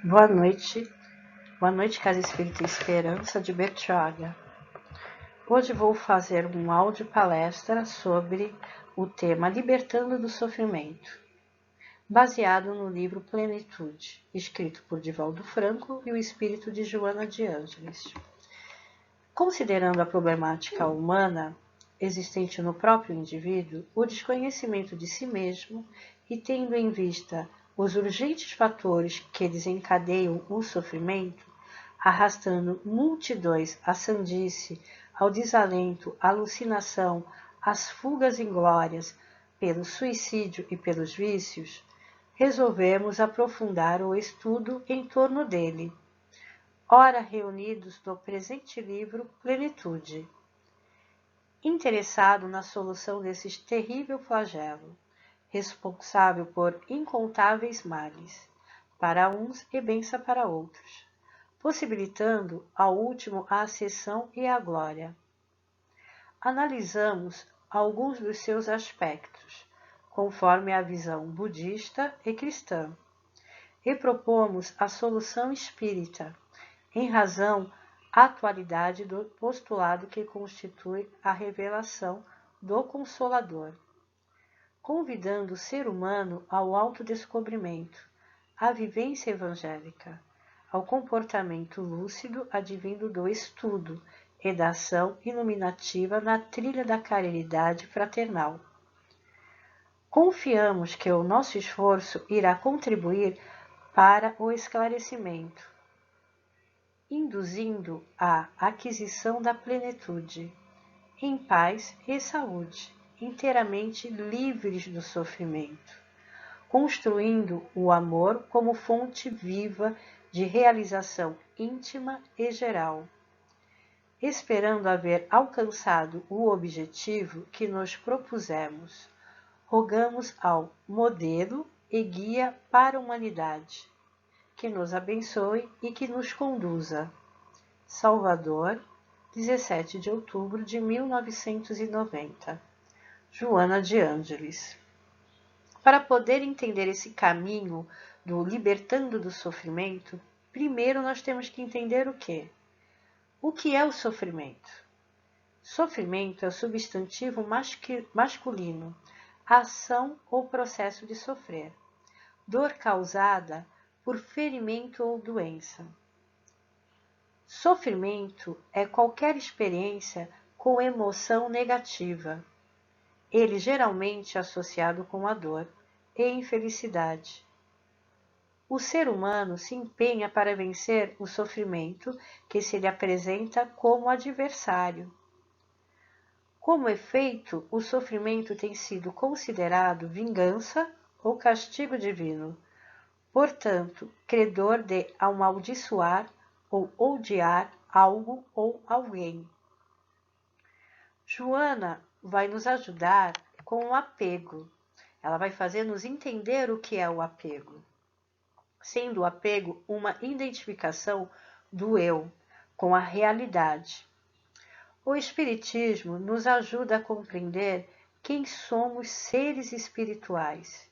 Boa noite, Casa Espírita Esperança de Bertioga. Hoje vou fazer um áudio palestra sobre o tema Libertando do Sofrimento, baseado no livro Plenitude, escrito por Divaldo Franco e o espírito de Joana de Ângeles. Considerando a problemática humana existente no próprio indivíduo, o desconhecimento de si mesmo e tendo em vista os urgentes fatores que desencadeiam o sofrimento, arrastando multidões à sandice, ao desalento, à alucinação, às fugas inglórias, pelo suicídio e pelos vícios, resolvemos aprofundar o estudo em torno dele, ora reunidos no presente livro Plenitude, interessado na solução desse terrível flagelo, responsável por incontáveis males, para uns e benção para outros, possibilitando ao último a ascensão e a glória. Analisamos alguns dos seus aspectos, conforme a visão budista e cristã, e propomos a solução espírita, em razão atualidade do postulado que constitui a revelação do Consolador, convidando o ser humano ao autodescobrimento, à vivência evangélica, ao comportamento lúcido advindo do estudo e da ação iluminativa na trilha da caridade fraternal. Confiamos que o nosso esforço irá contribuir para o esclarecimento, induzindo à aquisição da plenitude, em paz e saúde, inteiramente livres do sofrimento, construindo o amor como fonte viva de realização íntima e geral. Esperando haver alcançado o objetivo que nos propusemos, rogamos ao modelo e guia para a humanidade, que nos abençoe e que nos conduza. Salvador, 17 de outubro de 1990. Joana de Ângeles. Para poder entender esse caminho do libertando do sofrimento, primeiro nós temos que entender o quê? O que é o sofrimento? Sofrimento é o substantivo masculino, ação ou processo de sofrer, dor causada por ferimento ou doença. Sofrimento é qualquer experiência com emoção negativa, ele geralmente associado com a dor e infelicidade. O ser humano se empenha para vencer o sofrimento que se lhe apresenta como adversário. Como efeito, o sofrimento tem sido considerado vingança ou castigo divino, portanto, credor de amaldiçoar ou odiar algo ou alguém. Joana vai nos ajudar com o apego. Ela vai fazer-nos entender o que é o apego, sendo o apego uma identificação do eu com a realidade. O Espiritismo nos ajuda a compreender quem somos seres espirituais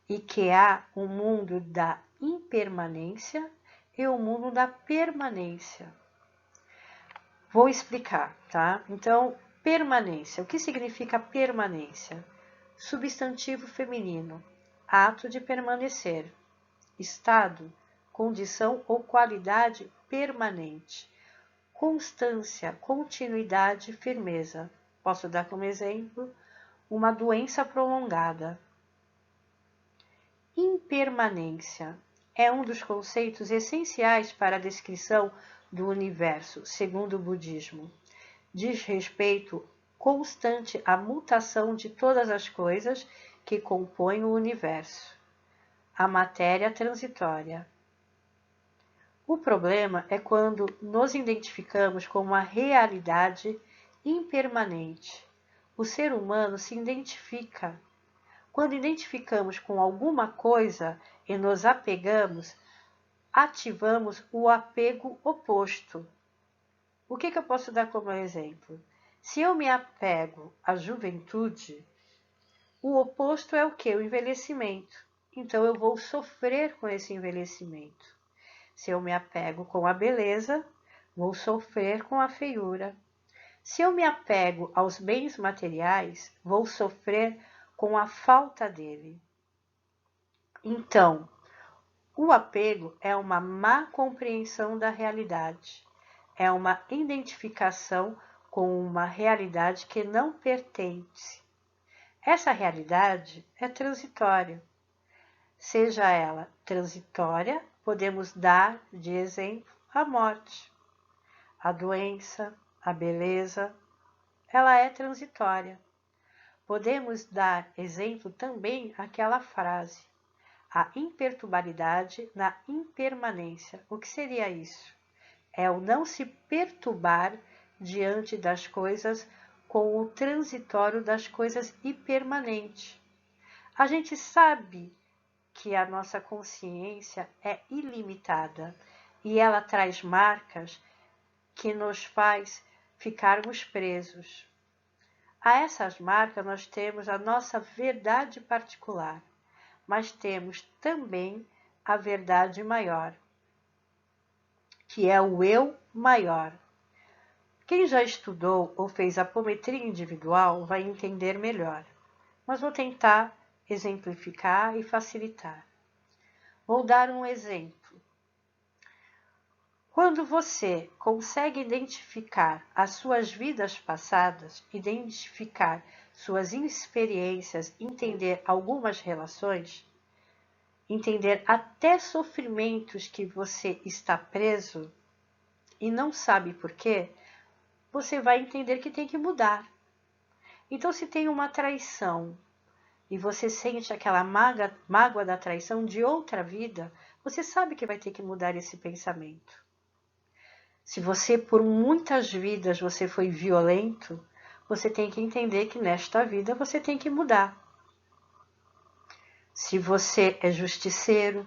e que há um mundo da impermanência e o mundo da permanência. Vou explicar, tá? Então, permanência. O que significa permanência? Substantivo feminino, ato de permanecer. Estado, condição ou qualidade permanente. Constância, continuidade, firmeza. Posso dar como exemplo uma doença prolongada. Impermanência é um dos conceitos essenciais para a descrição do universo, segundo o budismo. Diz respeito constante à mutação de todas as coisas que compõem o universo. A matéria transitória. O problema é quando nos identificamos com uma realidade impermanente. O ser humano se identifica. Quando identificamos com alguma coisa e nos apegamos, ativamos o apego oposto. O que eu posso dar como exemplo? Se eu me apego à juventude, o oposto é o quê? O envelhecimento. Então eu vou sofrer com esse envelhecimento. Se eu me apego com a beleza, vou sofrer com a feiura. Se eu me apego aos bens materiais, vou sofrer com a falta dele. Então, o apego é uma má compreensão da realidade. É uma identificação com uma realidade que não pertence. Essa realidade é transitória. Seja ela transitória, podemos dar de exemplo a morte, a doença, a beleza, ela é transitória. Podemos dar exemplo também àquela frase, a imperturbabilidade na impermanência. O que seria isso? É o não se perturbar diante das coisas com o transitório das coisas impermanentes. A gente sabe que a nossa consciência é ilimitada e ela traz marcas que nos faz ficarmos presos. A essas marcas nós temos a nossa verdade particular, mas temos também a verdade maior, que é o eu maior. Quem já estudou ou fez apometria individual vai entender melhor, mas vou tentar exemplificar e facilitar. Vou dar um exemplo. Quando você consegue identificar as suas vidas passadas, identificar suas experiências, entender algumas relações, entender até sofrimentos que você está preso e não sabe por quê, você vai entender que tem que mudar. Então, se tem uma traição e você sente aquela mágoa da traição de outra vida, você sabe que vai ter que mudar esse pensamento. Se você, por muitas vidas, você foi violento, você tem que entender que nesta vida você tem que mudar. Se você é justiceiro,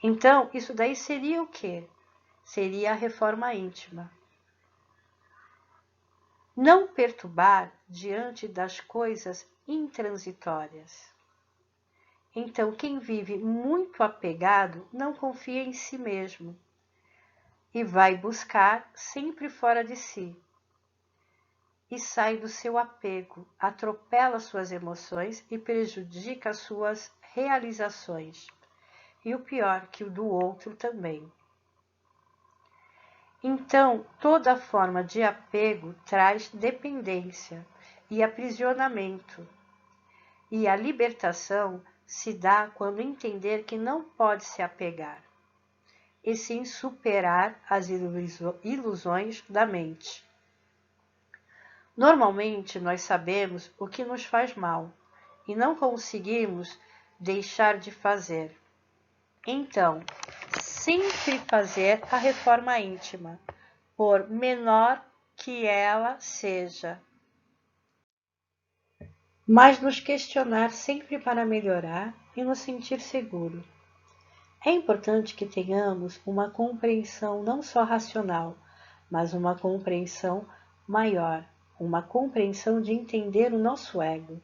então isso daí seria o quê? Seria a reforma íntima. Não perturbar diante das coisas intransitórias. Então, quem vive muito apegado não confia em si mesmo e vai buscar sempre fora de si. E sai do seu apego, atropela suas emoções e prejudica suas realizações. E o pior, que o do outro também. Então, toda forma de apego traz dependência e aprisionamento. E a libertação se dá quando entender que não pode se apegar, e sim superar as ilusões da mente. Normalmente, nós sabemos o que nos faz mal e não conseguimos deixar de fazer. Então, sempre fazer a reforma íntima, por menor que ela seja. Mas nos questionar sempre para melhorar e nos sentir seguro. É importante que tenhamos uma compreensão não só racional, mas uma compreensão maior, uma compreensão de entender o nosso ego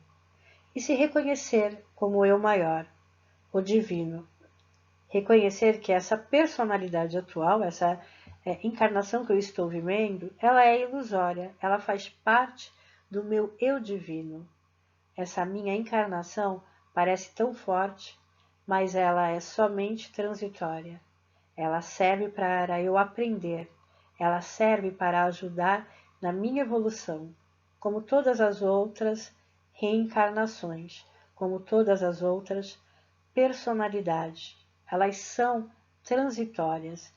e se reconhecer como o eu maior, o divino. Reconhecer que essa personalidade atual, essa encarnação que eu estou vivendo, ela é ilusória, ela faz parte do meu eu divino. Essa minha encarnação parece tão forte, mas ela é somente transitória. Ela serve para eu aprender, ela serve para ajudar na minha evolução, como todas as outras reencarnações, como todas as outras personalidades. Elas são transitórias.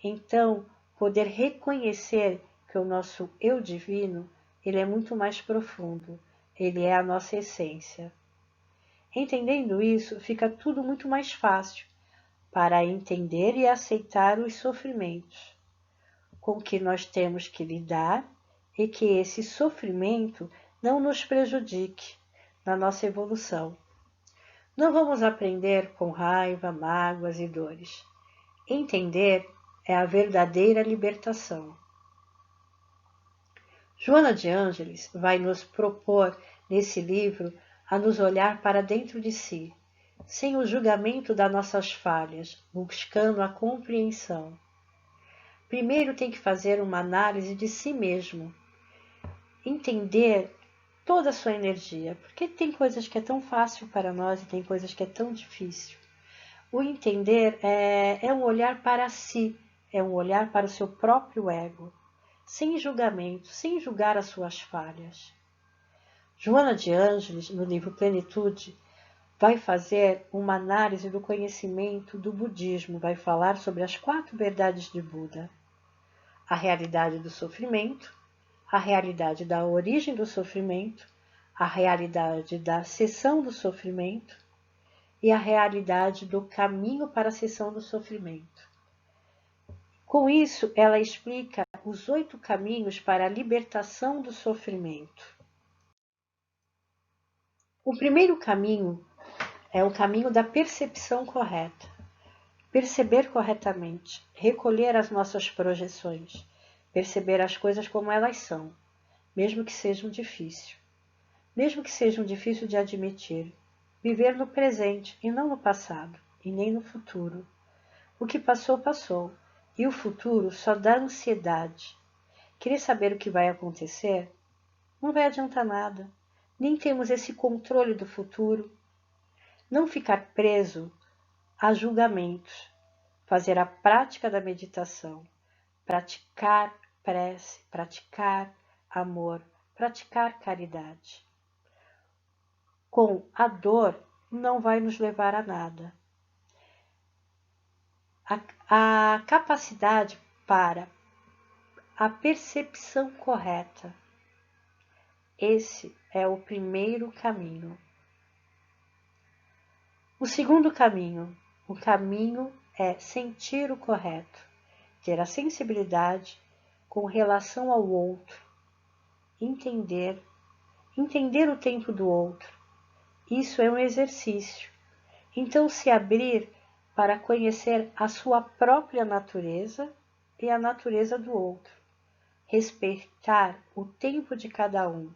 Então, poder reconhecer que o nosso eu divino, ele é muito mais profundo, ele é a nossa essência. Entendendo isso, fica tudo muito mais fácil para entender e aceitar os sofrimentos com que nós temos que lidar e que esse sofrimento não nos prejudique na nossa evolução. Não vamos aprender com raiva, mágoas e dores. Entender é a verdadeira libertação. Joana de Ângeles vai nos propor, nesse livro, a nos olhar para dentro de si sem o julgamento das nossas falhas, buscando a compreensão. Primeiro tem que fazer uma análise de si mesmo, entender toda a sua energia, porque tem coisas que é tão fácil para nós e tem coisas que é tão difícil. O entender é um olhar para si, é um olhar para o seu próprio ego, sem julgamento, sem julgar as suas falhas. Joana de Ângeles, no livro Plenitude, vai fazer uma análise do conhecimento do budismo, vai falar sobre as 4 verdades de Buda. A realidade do sofrimento, a realidade da origem do sofrimento, a realidade da cessão do sofrimento e a realidade do caminho para a cessão do sofrimento. Com isso, ela explica os 8 caminhos para a libertação do sofrimento. O primeiro caminho é o caminho da percepção correta. Perceber corretamente, recolher as nossas projeções, perceber as coisas como elas são, mesmo que sejam difíceis. Mesmo que sejam difíceis de admitir, viver no presente e não no passado, e nem no futuro. O que passou, passou, e o futuro só dá ansiedade. Querer saber o que vai acontecer não vai adiantar nada, nem temos esse controle do futuro. Não ficar preso a julgamentos, fazer a prática da meditação, praticar prece, praticar amor, praticar caridade. Com a dor não vai nos levar a nada. A capacidade para a percepção correta, esse é o primeiro caminho. O segundo caminho, o caminho é sentir o correto, ter a sensibilidade com relação ao outro, entender o tempo do outro. Isso é um exercício. Então, se abrir para conhecer a sua própria natureza e a natureza do outro. Respeitar o tempo de cada um.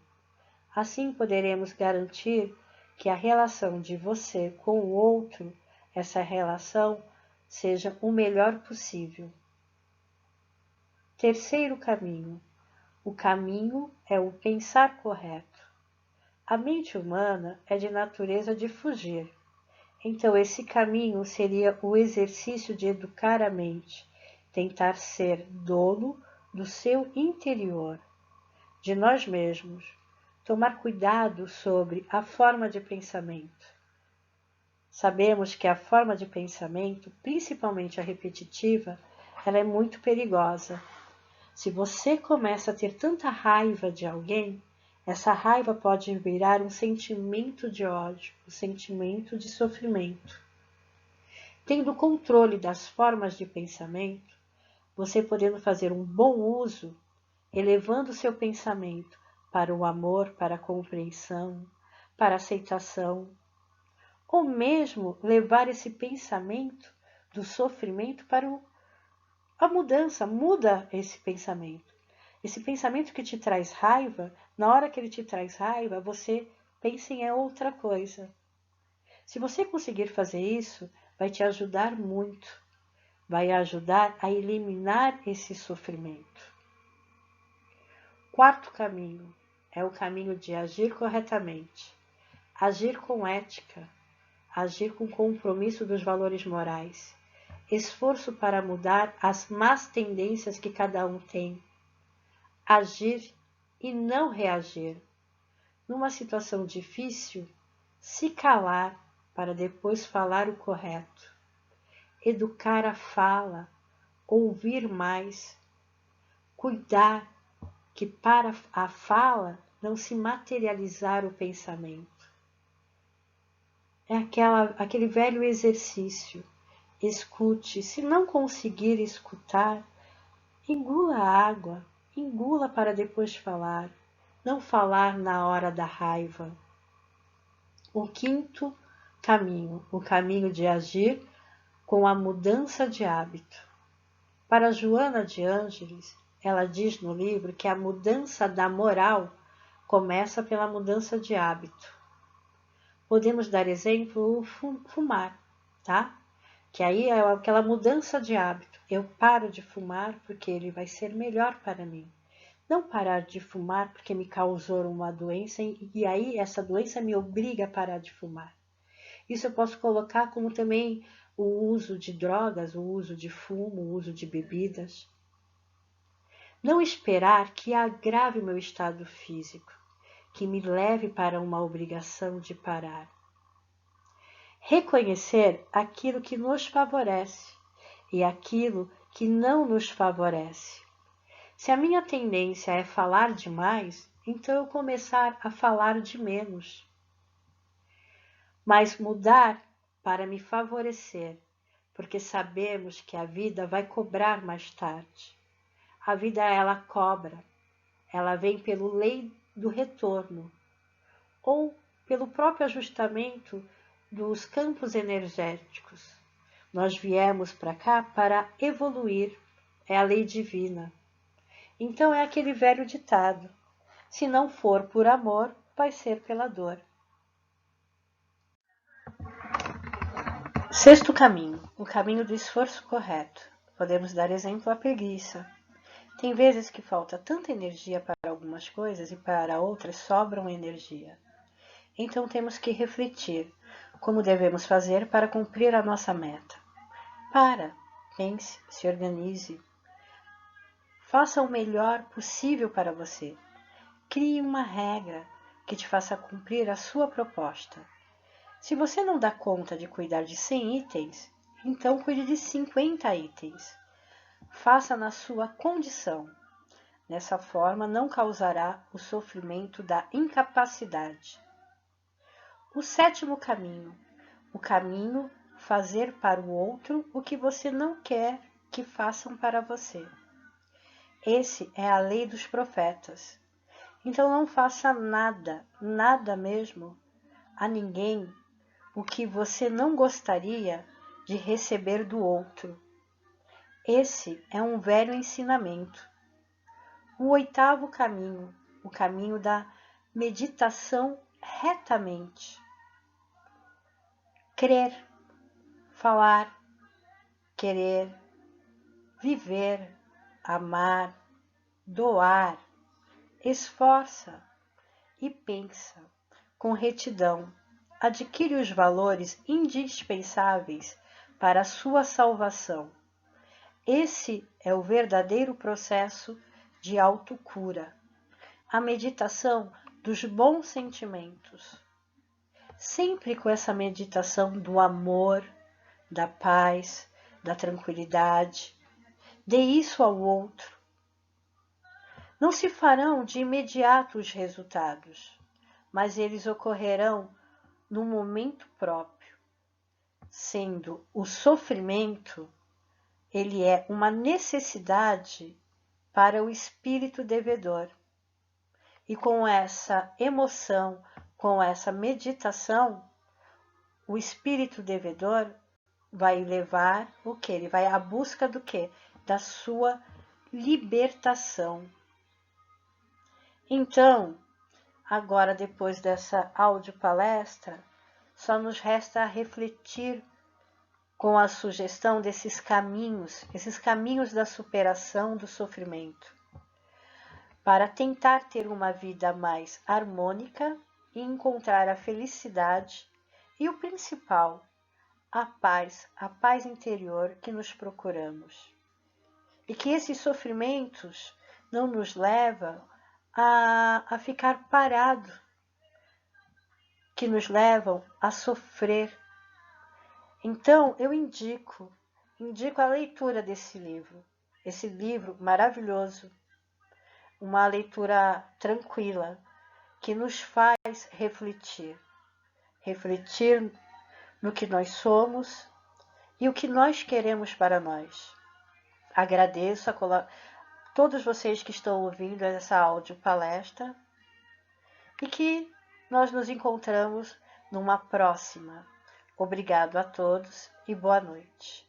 Assim poderemos garantir que a relação de você com o outro, essa relação, seja o melhor possível. Terceiro caminho. O caminho é o pensar correto. A mente humana é de natureza de fugir. Então, esse caminho seria o exercício de educar a mente, tentar ser dono do seu interior, de nós mesmos, tomar cuidado sobre a forma de pensamento. Sabemos que a forma de pensamento, principalmente a repetitiva, ela é muito perigosa. Se você começa a ter tanta raiva de alguém, essa raiva pode virar um sentimento de ódio, um sentimento de sofrimento. Tendo controle das formas de pensamento, você podendo fazer um bom uso, elevando seu pensamento para o amor, para a compreensão, para a aceitação, ou mesmo levar esse pensamento do sofrimento para a mudança, muda esse pensamento. Esse pensamento que te traz raiva, na hora que ele te traz raiva, você pensa em outra coisa. Se você conseguir fazer isso, vai te ajudar muito. Vai ajudar a eliminar esse sofrimento. Quarto caminho é o caminho de agir corretamente. Agir com ética. Agir com compromisso dos valores morais. Esforço para mudar as más tendências que cada um tem. Agir e não reagir. Numa situação difícil, se calar para depois falar o correto. Educar a fala, ouvir mais. Cuidar que para a fala não se materializar o pensamento. É aquele velho exercício. Escute, se não conseguir escutar, engula a água. Engula para depois falar, não falar na hora da raiva. O quinto caminho, o caminho de agir com a mudança de hábito. Para Joana de Ângeles, ela diz no livro que a mudança da moral começa pela mudança de hábito. Podemos dar exemplo, fumar, tá? Que aí é aquela mudança de hábito. Eu paro de fumar porque ele vai ser melhor para mim. Não parar de fumar porque me causou uma doença e aí essa doença me obriga a parar de fumar. Isso eu posso colocar como também o uso de drogas, o uso de fumo, o uso de bebidas. Não esperar que agrave o meu estado físico, que me leve para uma obrigação de parar. Reconhecer aquilo que nos favorece e aquilo que não nos favorece. Se a minha tendência é falar demais, então eu começar a falar de menos. Mas mudar para me favorecer, porque sabemos que a vida vai cobrar mais tarde. A vida ela cobra, ela vem pelo lei do retorno ou pelo próprio ajustamento dos campos energéticos. Nós viemos para cá para evoluir, é a lei divina. Então é aquele velho ditado: se não for por amor, vai ser pela dor. Sexto caminho, o caminho do esforço correto. Podemos dar exemplo à preguiça. Tem vezes que falta tanta energia para algumas coisas e para outras sobram energia. Então temos que refletir como devemos fazer para cumprir a nossa meta. Pense, se organize. Faça o melhor possível para você. Crie uma regra que te faça cumprir a sua proposta. Se você não dá conta de cuidar de 100 itens, então cuide de 50 itens. Faça na sua condição. Dessa forma, não causará o sofrimento da incapacidade. O sétimo caminho. O caminho fazer para o outro o que você não quer que façam para você. Esse é a lei dos profetas. Então não faça nada, nada mesmo, a ninguém o que você não gostaria de receber do outro. Esse é um velho ensinamento. O oitavo caminho, o caminho da meditação retamente. Crer, falar, querer, viver, amar, doar, esforça e pensa com retidão. Adquire os valores indispensáveis para a sua salvação. Esse é o verdadeiro processo de autocura, a meditação dos bons sentimentos. Sempre com essa meditação do amor, da paz, da tranquilidade. Dê isso ao outro. Não se farão de imediato os resultados, mas eles ocorrerão no momento próprio, sendo o sofrimento, ele é uma necessidade para o espírito devedor. E com essa emoção, com essa meditação, o espírito devedor vai levar o que? Ele vai à busca do que? Da sua libertação. Então, agora depois dessa audiopalestra, só nos resta refletir com a sugestão desses caminhos, esses caminhos da superação do sofrimento, para tentar ter uma vida mais harmônica e encontrar a felicidade e o principal, a paz interior que nos procuramos. E que esses sofrimentos não nos levam a ficar parado, que nos levam a sofrer. Então, eu indico a leitura desse livro. Esse livro maravilhoso, uma leitura tranquila, que nos faz refletir no que nós somos e o que nós queremos para nós. Agradeço a todos vocês que estão ouvindo essa audiopalestra e que nós nos encontramos numa próxima. Obrigado a todos e boa noite.